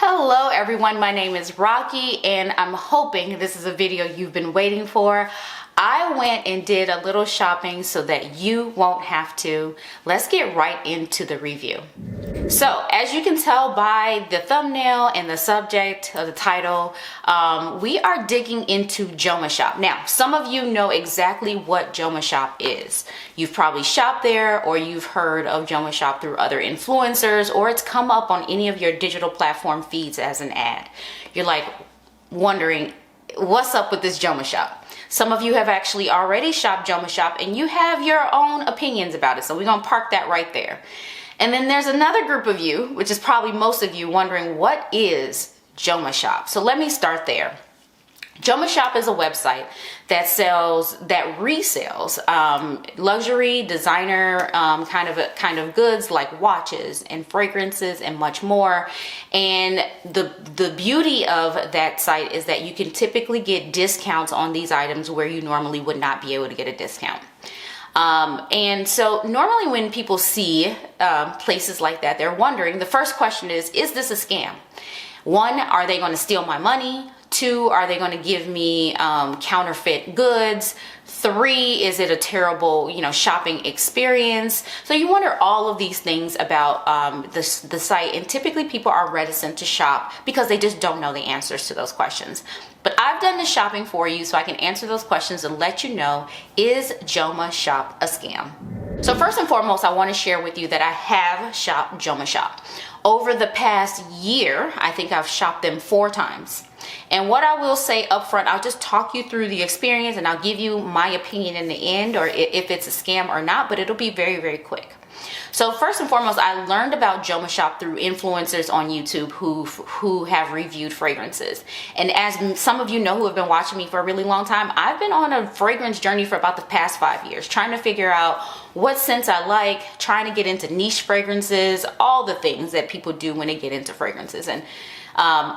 Hello everyone, my name is Rocky and I'm hoping this is a video you've been waiting for. I went and did a little shopping so that you won't have to. Let's get right into the review. So as you can tell by the thumbnail and the subject of the title, we are digging into Jomashop. Now, some of you know exactly what Jomashop is. You've probably shopped there, or you've heard of Jomashop through other influencers, or it's come up on any of your digital platform feeds as an ad. You're like wondering, what's up with this Jomashop? Some of you have actually already shopped Jomashop and you have your own opinions about it. So we're gonna park that right there. And then there's another group of you, which is probably most of you, wondering what is Jomashop? So let me start there. Jomashop is a website that resells luxury designer kind of goods like watches and fragrances and much more. And the beauty of that site is that you can typically get discounts on these items where you normally would not be able to get a discount. And so normally when people see places like that, they're wondering, the first question is this a scam? One, are they going to steal my money? Two, are they going to give me counterfeit goods? Three, is it a terrible, shopping experience? So you wonder all of these things about the site, and typically people are reticent to shop because they just don't know the answers to those questions. But I've done the shopping for you so I can answer those questions and let you know, is Jomashop a scam? So first and foremost, I want to share with you that I have shopped Jomashop. Over the past year, I think I've shopped them 4 times. And what I will say up front, I'll just talk you through the experience and I'll give you my opinion in the end, or if it's a scam or not, but it'll be very, very quick. So first and foremost, I learned about Jomashop through influencers on YouTube who have reviewed fragrances. And as some of you know who have been watching me for a really long time, I've been on a fragrance journey for about the past 5 years, trying to figure out what scents I like, trying to get into niche fragrances, all the things that people do when they get into fragrances. And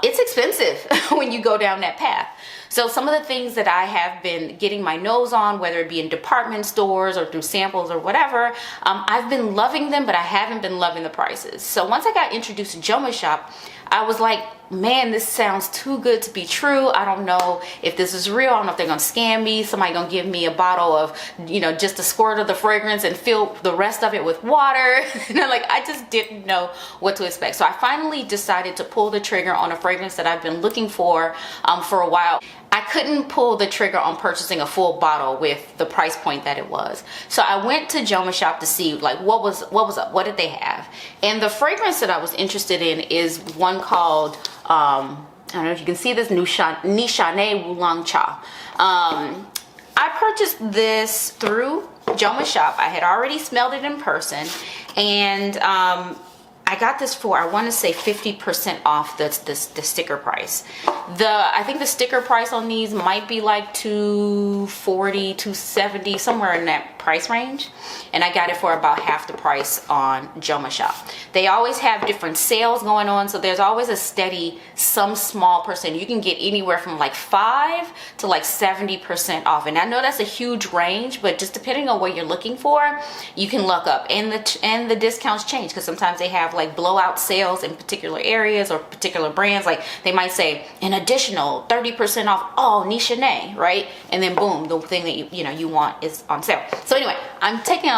it's expensive when you go down that path. So some of the things that I have been getting my nose on, whether it be in department stores or through samples or whatever, I've been loving them, but I haven't been loving the prices. So once I got introduced to Jomashop, I was like, man, this sounds too good to be true. I don't know if this is real. I don't know if they're gonna scam me. Somebody gonna give me a bottle of, just a squirt of the fragrance and fill the rest of it with water. I just didn't know what to expect. So I finally decided to pull the trigger on a fragrance that I've been looking for a while. I couldn't pull the trigger on purchasing a full bottle with the price point that it was. So I went to Jomashop to see what was up, what did they have? And the fragrance that I was interested in is one called, I don't know if you can see this, Nishane Wulong Cha. I purchased this through Jomashop. I had already smelled it in person, and I got this for, I want to say 50% off the sticker price. I think the sticker price on these might be like $240, $270, somewhere in that price range. And I got it for about half the price on Jomashop. They always have different sales going on, so there's always a steady, some small percent. You can get anywhere from like 5 to like 70% off. And I know that's a huge range, but just depending on what you're looking for, you can look up. And the discounts change, because sometimes they have like blowout sales in particular areas or particular brands. Like they might say an additional 30% off all Nishane, right? And then boom, the thing that you want is on sale. So anyway, I'm taking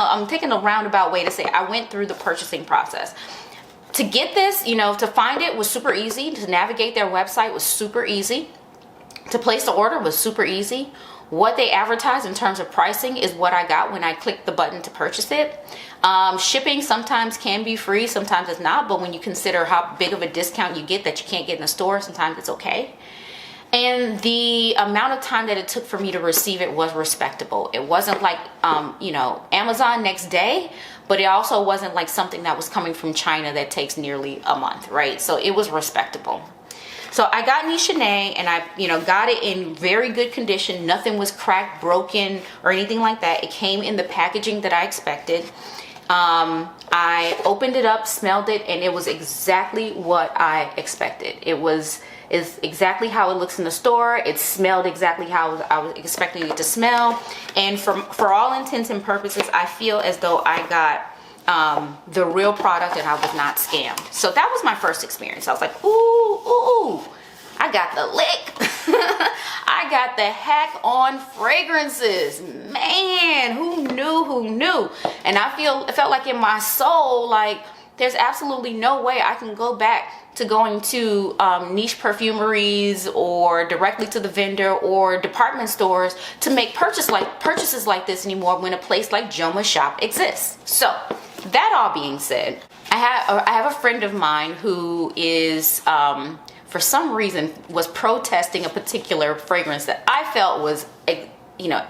a roundabout way to say I went through the purchasing process. To get this, to find it was super easy. To navigate their website was super easy. To place the order was super easy. What they advertise in terms of pricing is what I got when I clicked the button to purchase it. Shipping sometimes can be free, sometimes it's not, but when you consider how big of a discount you get that you can't get in the store, sometimes it's okay. And the amount of time that it took for me to receive it was respectable. It wasn't like, Amazon next day, but it also wasn't like something that was coming from China that takes nearly a month, right? So it was respectable. So I got Nishane, and I, got it in very good condition. Nothing was cracked, broken, or anything like that. It came in the packaging that I expected. I opened it up, smelled it, and it was exactly what I expected. Is exactly how it looks in the store. It smelled exactly how I was expecting it to smell. And for all intents and purposes, I feel as though I got the real product and I was not scammed. So that was my first experience. I was like, ooh, I got the lick. I got the hack on fragrances. Man, who knew? And I felt like in my soul, like there's absolutely no way I can go back to going to niche perfumeries or directly to the vendor or department stores to make purchases like this anymore when a place like Jomashop exists. So that all being said, I have a friend of mine who is for some reason was protesting a particular fragrance that I felt was, you know,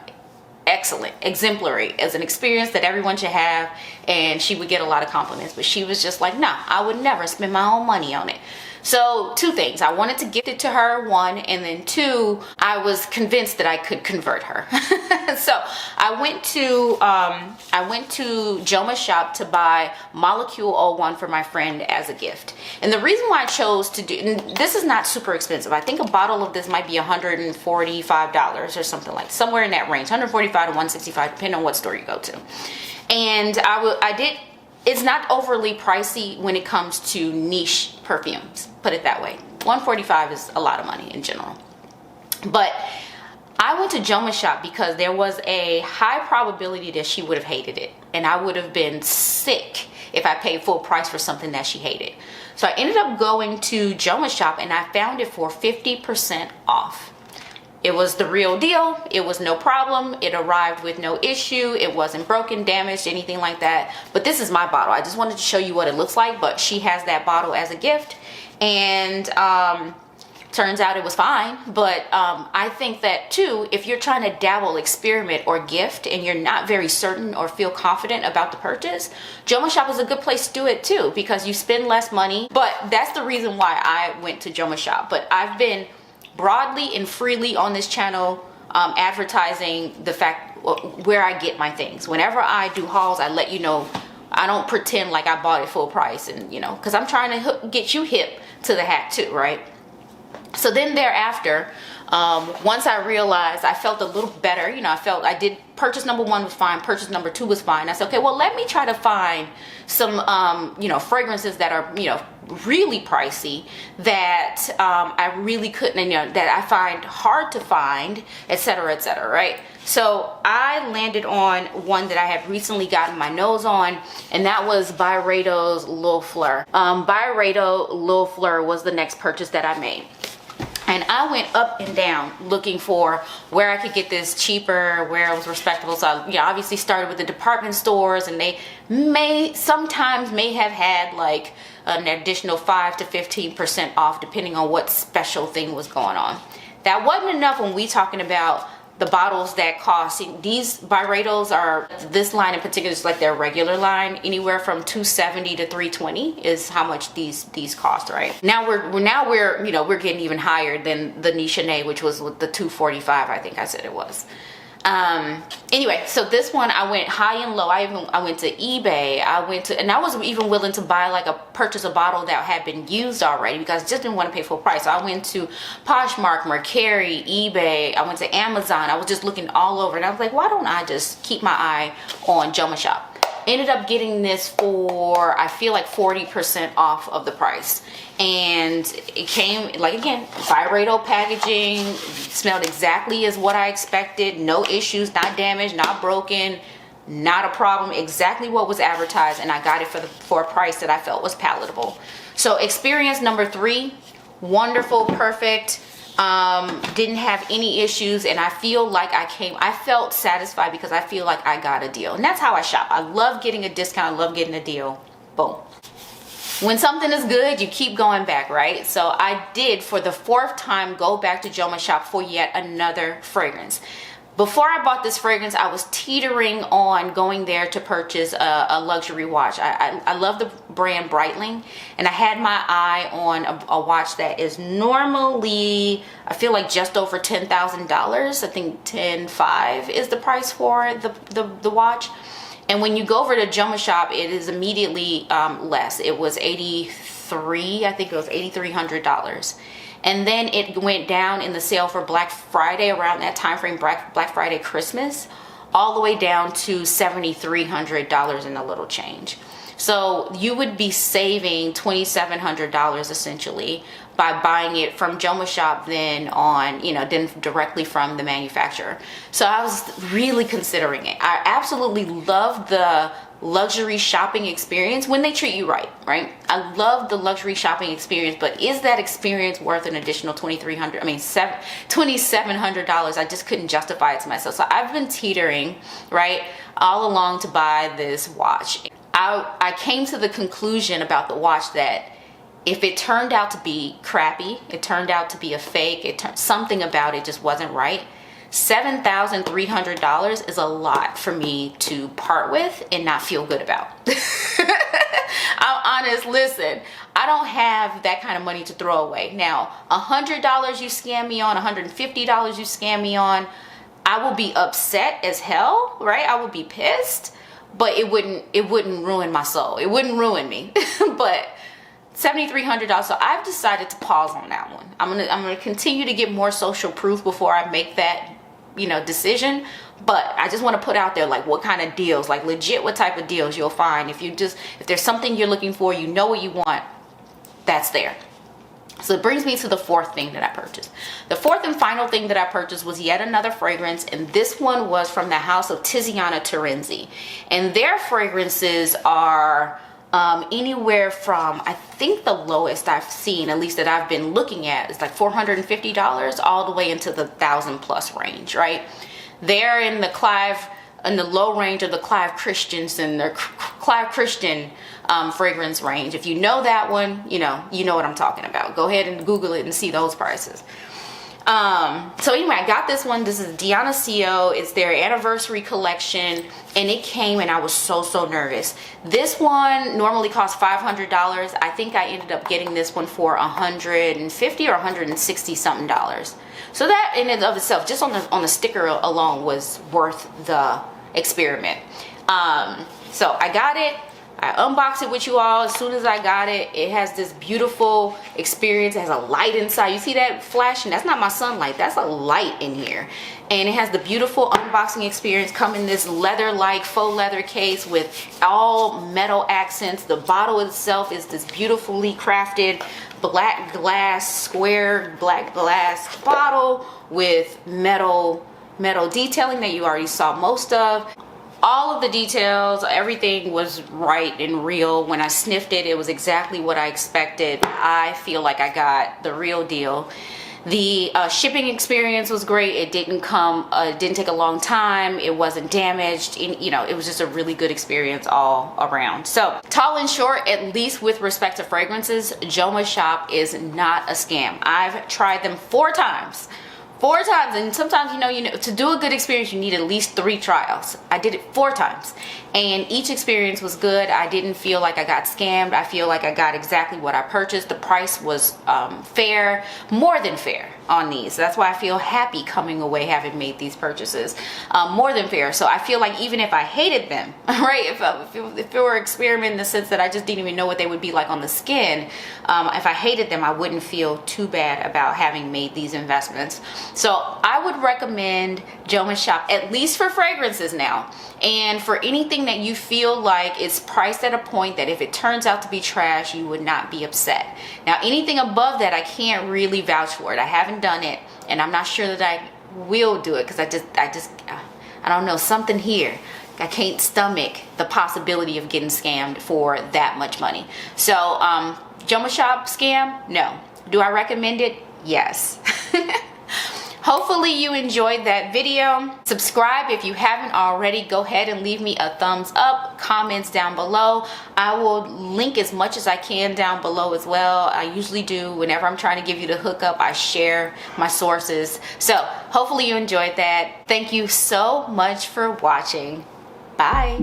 excellent, exemplary, as an experience that everyone should have, and she would get a lot of compliments, but she was just like, nah, I would never spend my own money on it. So two things, I wanted to gift it to her, one, and then two, I was convinced that I could convert her. So I went to Jomashop to buy Molecule 01 for my friend as a gift. And the reason why I chose to do, and this is not super expensive, I think a bottle of this might be $145 or something, like somewhere in that range, 145 to 165, depending on what store you go to. And it's not overly pricey when it comes to niche perfumes, put it that way. 145 is a lot of money in general. But I went to Jomashop because there was a high probability that she would have hated it, and I would have been sick if I paid full price for something that she hated. So I ended up going to Jomashop and I found it for 50% off. It was the real deal. It was no problem. It arrived with no issue. It wasn't broken, damaged, anything like that. But this is my bottle. I just wanted to show you what it looks like, but she has that bottle as a gift. And turns out it was fine. But I think that too, if you're trying to dabble, experiment, or gift, and you're not very certain or feel confident about the purchase, Jomashop is a good place to do it too, because you spend less money. But that's the reason why I went to Jomashop. But I've been broadly and freely on this channel advertising the fact where I get my things. Whenever I do hauls, I let you know. I don't pretend like I bought it full price, and you know, because I'm trying to get you hip to the hack too, right? So then thereafter, once I realized, I felt a little better, you know, I did purchase number 1 was fine, purchase number 2 was fine. I said, okay, well, let me try to find some, you know, fragrances that are, you know, really pricey, that I really couldn't, you know, that I find hard to find, etc., right? So I landed on one that I had recently gotten my nose on, and that was Byredo Lil Fleur. Byredo Lil Fleur was the next purchase that I made. And I went up and down looking for where I could get this cheaper, where it was respectable. So I, obviously started with the department stores, and they sometimes may have had like an additional 5 to 15% off depending on what special thing was going on. That wasn't enough when we talking about the bottles that cost. These Byredos are, this line in particular is like their regular line, anywhere from $270 to $320 is how much these cost, right? Now we're you know, we're getting even higher than the Nishane, which was with the $245, I think I said it was. Anyway, so this one I went high and low. I went to eBay. And I was even willing to buy purchase a bottle that had been used already, because I just didn't want to pay full price. So I went to Poshmark, Mercari, eBay. I went to Amazon. I was just looking all over, and I was like, why don't I just keep my eye on Jomashop? Ended up getting this for, I feel like 40% off of the price. And it came, like, again, Byredo packaging, smelled exactly as what I expected. No issues, not damaged, not broken, not a problem. Exactly what was advertised, and I got it for a price that I felt was palatable. So experience number 3, wonderful, perfect. Didn't have any issues, and I feel like I felt satisfied because I feel like I got a deal. And that's how I shop. I love getting a discount. I love getting a deal. Boom. When something is good, you keep going back, right? So I did, for the 4th time, go back to Jomashop for yet another fragrance. Before I bought this fragrance, I was teetering on going there to purchase a luxury watch. I love the brand Breitling, and I had my eye on a watch that is normally, I feel like, just over $10,000. I think $10,500 is the price for the watch. And when you go over to Jomashop, it is immediately less. It was $83, I think it was $8,300. And then it went down in the sale for Black Friday, around that time frame, Black Friday, Christmas, all the way down to $7,300 and a little change. So you would be saving $2,700 essentially by buying it from Jomashop, then on, you know, then directly from the manufacturer. So I was really considering it. I absolutely love the luxury shopping experience when they treat you right, right? I love the luxury shopping experience, but is that experience worth an additional $2,700? I just couldn't justify it to myself. So I've been teetering, right, all along to buy this watch. I came to the conclusion about the watch that if it turned out to be crappy, it turned out to be a fake, something about it just wasn't right, $7,300 is a lot for me to part with and not feel good about. I'm honest, listen, I don't have that kind of money to throw away. Now, $100 you scam me on, $150 you scam me on, I will be upset as hell, right? I would be pissed, but it wouldn't ruin my soul. It wouldn't ruin me. But $7,300, so I've decided to pause on that one. I'm gonna continue to get more social proof before I make that, you know, decision. But I just want to put out there, like, what kind of deals, like legit what type of deals you'll find if there's something you're looking for, you know what you want, that's there. So it brings me to the fourth thing that I purchased. The fourth and final thing that I purchased was yet another fragrance, and this one was from the house of Tiziana Terenzi. And their fragrances are anywhere from, I think the lowest I've seen, at least that I've been looking at, is like $450 all the way into the 1,000+ range, right? They're in the low range of the Clive Christensen, their Clive Christian fragrance range. If you know that one, you know what I'm talking about. Go ahead and Google it and see those prices. So anyway, I got this one. This is Dionisio. It's their anniversary collection, and it came and I was so nervous. This one normally costs $500. I think I ended up getting this one for $150 or $160 something. So that in and of itself, just on the sticker alone, was worth the experiment. So I got it. I unboxed it with you all. As soon as I got it, it has this beautiful experience. It has a light inside. You see that flashing? That's not my sunlight. That's a light in here. And it has the beautiful unboxing experience. Come in this leather-like faux leather case with all metal accents. The bottle itself is this beautifully crafted black glass, square black glass bottle with metal detailing that you already saw most of. All of the details, everything was right and real. When I sniffed it, it was exactly what I expected. I feel like I got the real deal. The shipping experience was great. It didn't take a long time. It wasn't damaged. It was just a really good experience all around. So, tall and short, at least with respect to fragrances, Jomashop is not a scam. I've tried them 4 times. 4 times, and sometimes to do a good experience you need at least 3 trials. I did it 4 times, and each experience was good. I didn't feel like I got scammed. I feel like I got exactly what I purchased. The price was fair, more than fair on these. That's why I feel happy coming away having made these purchases. More than fair. So I feel like even if I hated them, right, if it were an experiment in the sense that I just didn't even know what they would be like on the skin, if I hated them, I wouldn't feel too bad about having made these investments. So I would recommend Jomashop, at least for fragrances now. And for anything that you feel like it's priced at a point that if it turns out to be trash, you would not be upset. Now, anything above that, I can't really vouch for it. I haven't done it, and I'm not sure that I will do it because I don't know, something here. I can't stomach the possibility of getting scammed for that much money. So, Jomashop scam? No. Do I recommend it? Yes. Hopefully you enjoyed that video. Subscribe if you haven't already. Go ahead and leave me a thumbs up, comments down below. I will link as much as I can down below as well. I usually do. Whenever I'm trying to give you the hookup, I share my sources. So hopefully you enjoyed that. Thank you so much for watching. Bye.